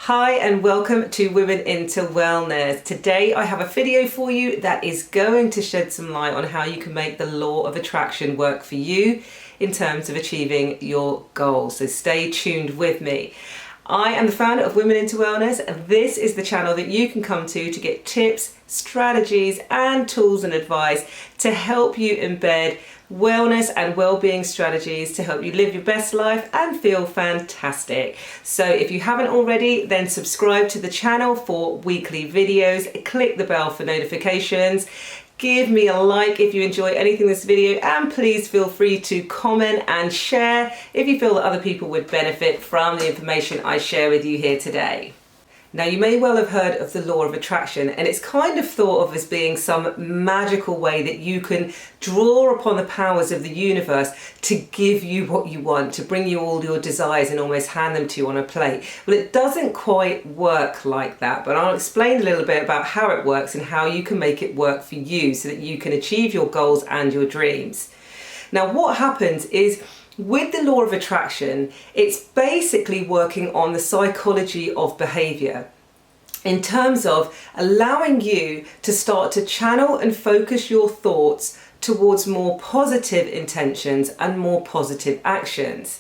Hi and welcome to Women into Wellness. Today I have a video for you that is going to shed some light on how you can make the law of attraction work for you in terms of achieving your goals. So stay tuned with me. I am the founder of Women into Wellness, and this is the channel that you can come to get tips, strategies and tools and advice to help you embed wellness and well-being strategies to help you live your best life and feel fantastic. So if you haven't already, then subscribe to the channel for weekly videos, click the bell for notifications, give me a like if you enjoy anything in this video, and please feel free to comment and share if you feel that other people would benefit from the information I share with you here today. Now, you may well have heard of the law of attraction, and it's kind of thought of as being some magical way that you can draw upon the powers of the universe to give you what you want, to bring you all your desires and almost hand them to you on a plate. Well, it doesn't quite work like that, but I'll explain a little bit about how it works and how you can make it work for you so that you can achieve your goals and your dreams. Now, what happens is, with the law of attraction, it's basically working on the psychology of behaviour in terms of allowing you to start to channel and focus your thoughts towards more positive intentions and more positive actions.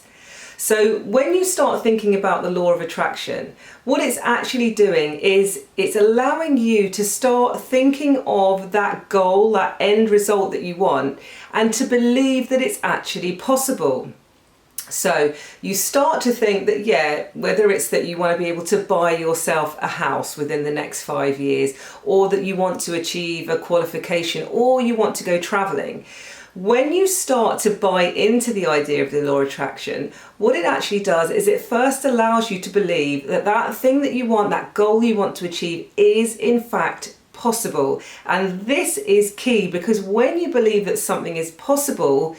So when you start thinking about the law of attraction, what it's actually doing is it's allowing you to start thinking of that goal, that end result that you want, and to believe that it's actually possible. So you start to think that, yeah, whether it's that you want to be able to buy yourself a house within the next 5 years, or that you want to achieve a qualification, or you want to go traveling. When you start to buy into the idea of the law of attraction, what it actually does is it first allows you to believe that that thing that you want, that goal you want to achieve, is in fact possible. And this is key, because when you believe that something is possible,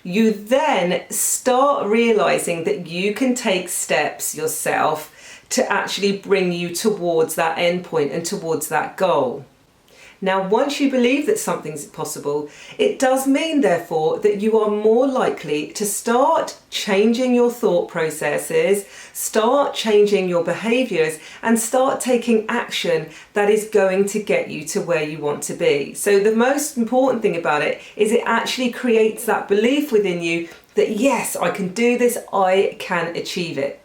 you then start realizing that you can take steps yourself to actually bring you towards that end point and towards that goal. Now, once you believe that something's possible, it does mean, therefore, that you are more likely to start changing your thought processes, start changing your behaviours, and start taking action that is going to get you to where you want to be. So the most important thing about it is it actually creates that belief within you that, yes, I can do this, I can achieve it.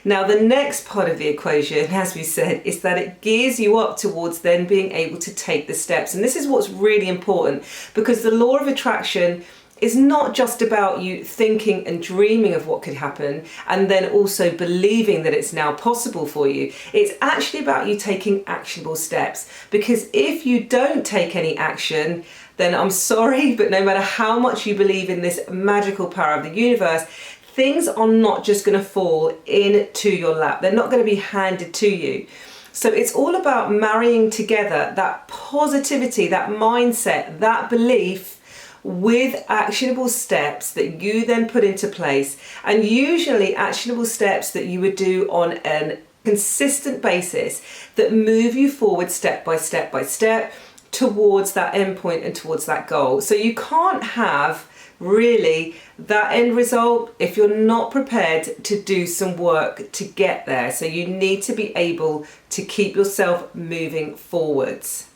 Now, the next part of the equation, as we said, is that it gears you up towards then being able to take the steps. And this is what's really important, because the law of attraction is not just about you thinking and dreaming of what could happen and then also believing that it's now possible for you. It's actually about you taking actionable steps, because if you don't take any action, then I'm sorry, but no matter how much you believe in this magical power of the universe, things are not just going to fall into your lap. They're not going to be handed to you. So it's all about marrying together that positivity, that mindset, that belief with actionable steps that you then put into place, and usually actionable steps that you would do on a consistent basis that move you forward step by step by step towards that end point and towards that goal. So you can't have really that end result if you're not prepared to do some work to get there. So you need to be able to keep yourself moving forwards.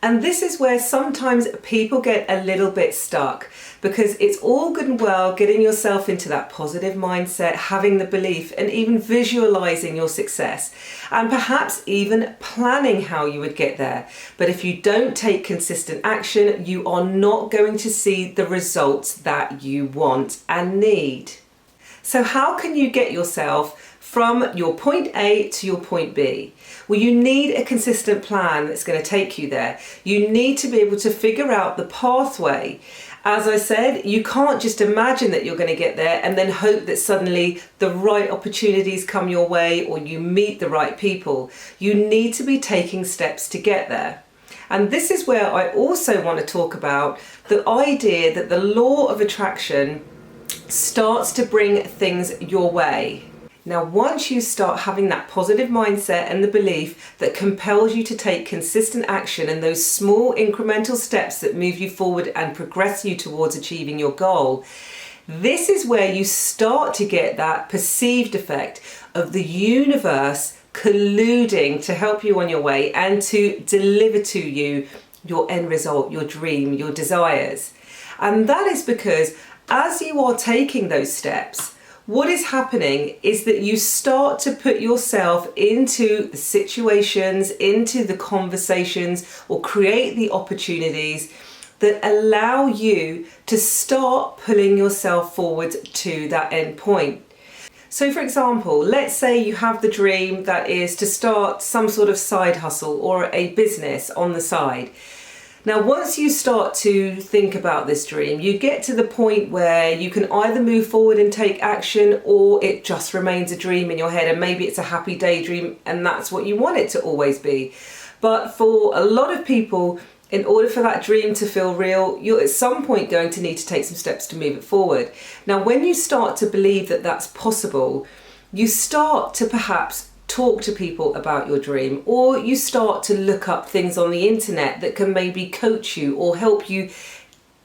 And this is where sometimes people get a little bit stuck, because it's all good and well getting yourself into that positive mindset, having the belief, and even visualizing your success, and perhaps even planning how you would get there. But if you don't take consistent action, you are not going to see the results that you want and need. So how can you get yourself from your point A to your point B? Well, you need a consistent plan that's going to take you there. You need to be able to figure out the pathway. As I said, you can't just imagine that you're going to get there and then hope that suddenly the right opportunities come your way or you meet the right people. You need to be taking steps to get there. And this is where I also want to talk about the idea that the law of attraction starts to bring things your way. Now, once you start having that positive mindset and the belief that compels you to take consistent action and those small incremental steps that move you forward and progress you towards achieving your goal, This is where you start to get that perceived effect of the universe colluding to help you on your way and to deliver to you your end result, your dream, your desires. And that is because as you are taking those steps, what is happening is that you start to put yourself into the situations, into the conversations, or create the opportunities that allow you to start pulling yourself forward to that end point. So for example, let's say you have the dream that is to start some sort of side hustle or a business on the side. Now, once you start to think about this dream, you get to the point where you can either move forward and take action, or it just remains a dream in your head, and maybe it's a happy daydream and that's what you want it to always be. But for a lot of people, in order for that dream to feel real, you're at some point going to need to take some steps to move it forward. Now, when you start to believe that that's possible, you start to perhaps talk to people about your dream, or you start to look up things on the internet that can maybe coach you or help you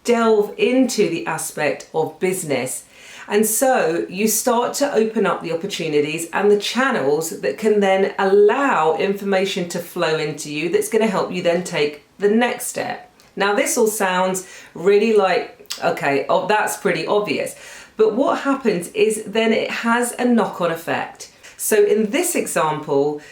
delve into the aspect of business. And so you start to open up the opportunities and the channels that can then allow information to flow into you that's going to help you then take the next step. Now, this all sounds really like, okay, oh, that's pretty obvious. But what happens is then it has a knock-on effect. So in this example,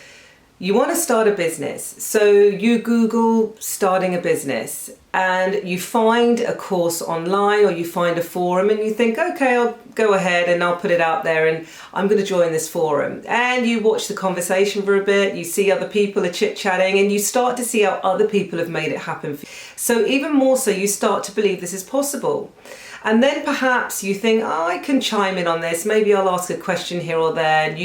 you want to start a business. So you Google starting a business and you find a course online, or you find a forum and you think, okay, I'll go ahead and I'll put it out there and I'm going to join this forum. And you watch the conversation for a bit, you see other people are chit-chatting, and you start to see how other people have made it happen. So even more so, you start to believe this is possible. And then perhaps you think, oh, I can chime in on this. Maybe I'll ask a question here or there. And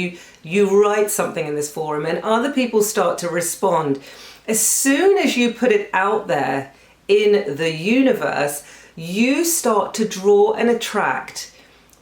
you write something in this forum and other people start to respond. As soon as you put it out there in the universe, you start to draw and attract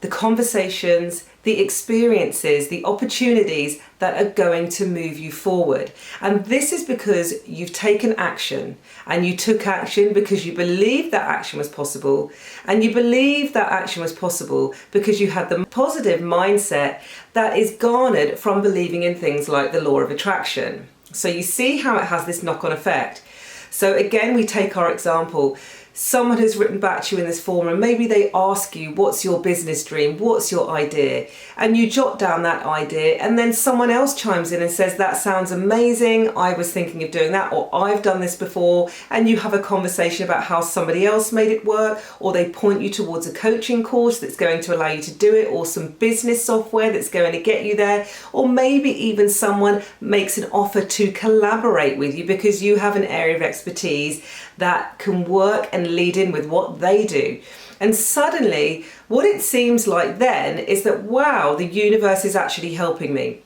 the conversations, the experiences, the opportunities that are going to move you forward. And this is because you've taken action, and you took action because you believed that action was possible, and you believed that action was possible because you had the positive mindset that is garnered from believing in things like the law of attraction. So you see how it has this knock-on effect. So again, we take our example. Someone has written back to you in this forum and maybe they ask you, what's your business dream? What's your idea? And you jot down that idea, and then someone else chimes in and says, that sounds amazing. I was thinking of doing that, or I've done this before. And you have a conversation about how somebody else made it work, or they point you towards a coaching course that's going to allow you to do it, or some business software that's going to get you there. Or maybe even someone makes an offer to collaborate with you because you have an area of expertise that can work and lead in with what they do. And suddenly what it seems like then is that, wow, the universe is actually helping me.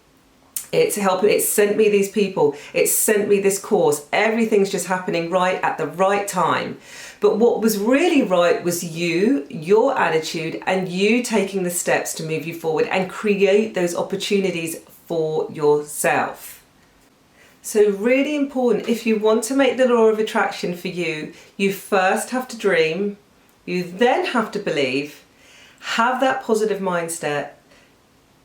It's sent me these people, it's sent me this course, everything's just happening right at the right time. But what was really right was you, your attitude, and you taking the steps to move you forward and create those opportunities for yourself. So really important, if you want to make the law of attraction for you, you first have to dream, you then have to believe, have that positive mindset,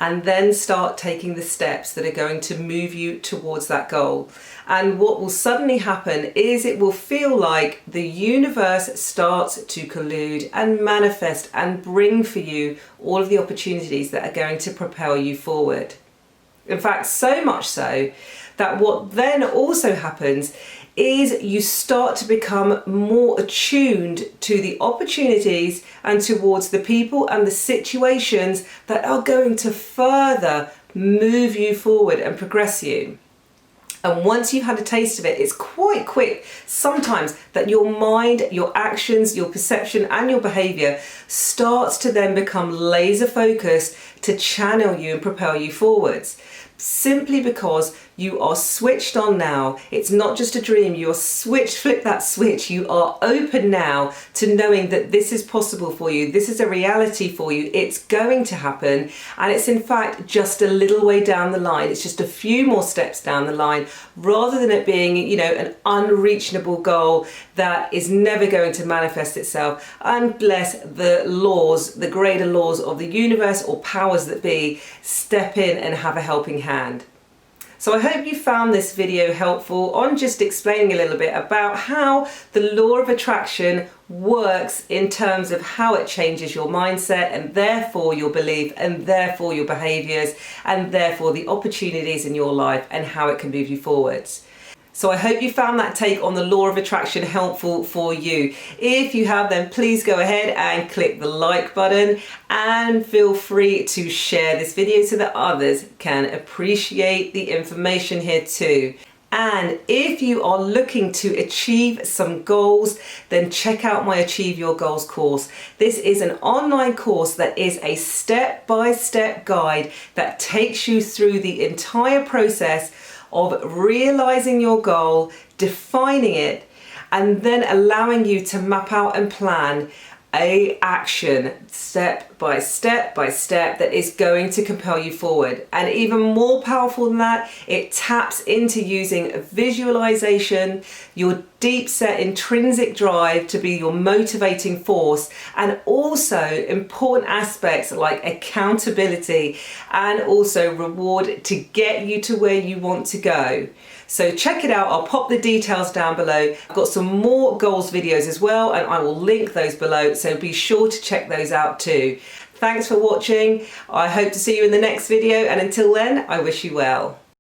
and then start taking the steps that are going to move you towards that goal. And what will suddenly happen is it will feel like the universe starts to collude and manifest and bring for you all of the opportunities that are going to propel you forward. In fact, so much so that what then also happens is you start to become more attuned to the opportunities and towards the people and the situations that are going to further move you forward and progress you. And once you've had a taste of it, it's quite quick sometimes that your mind, your actions, your perception and your behaviour starts to then become laser focused to channel you and propel you forwards. simply because you are switched on now. It's not just a dream, you are flip that switch. You are open now to knowing that this is possible for you. This is a reality for you. It's going to happen, and it's in fact just a little way down the line. It's just a few more steps down the line, rather than it being, an unreachable goal that is never going to manifest itself unless the greater laws of the universe or powers that be step in and have a helping hand. So I hope you found this video helpful on just explaining a little bit about how the law of attraction works in terms of how it changes your mindset, and therefore your belief, and therefore your behaviours, and therefore the opportunities in your life, and how it can move you forwards. So I hope you found that take on the law of attraction helpful for you. If you have, then please go ahead and click the like button, and feel free to share this video so that others can appreciate the information here too. And if you are looking to achieve some goals, then check out my Achieve Your Goals course. This is an online course that is a step-by-step guide that takes you through the entire process of realizing your goal, defining it, and then allowing you to map out and plan a action step by step that is going to compel you forward. And even more powerful than that, it taps into using visualization, your deep set intrinsic drive to be your motivating force, and also important aspects like accountability and also reward to get you to where you want to go. So check it out. I'll pop the details down below. I've got some more goals videos as well, and I will link those below, so be sure to check those out too. Thanks for watching. I hope to see you in the next video, and until then, I wish you well.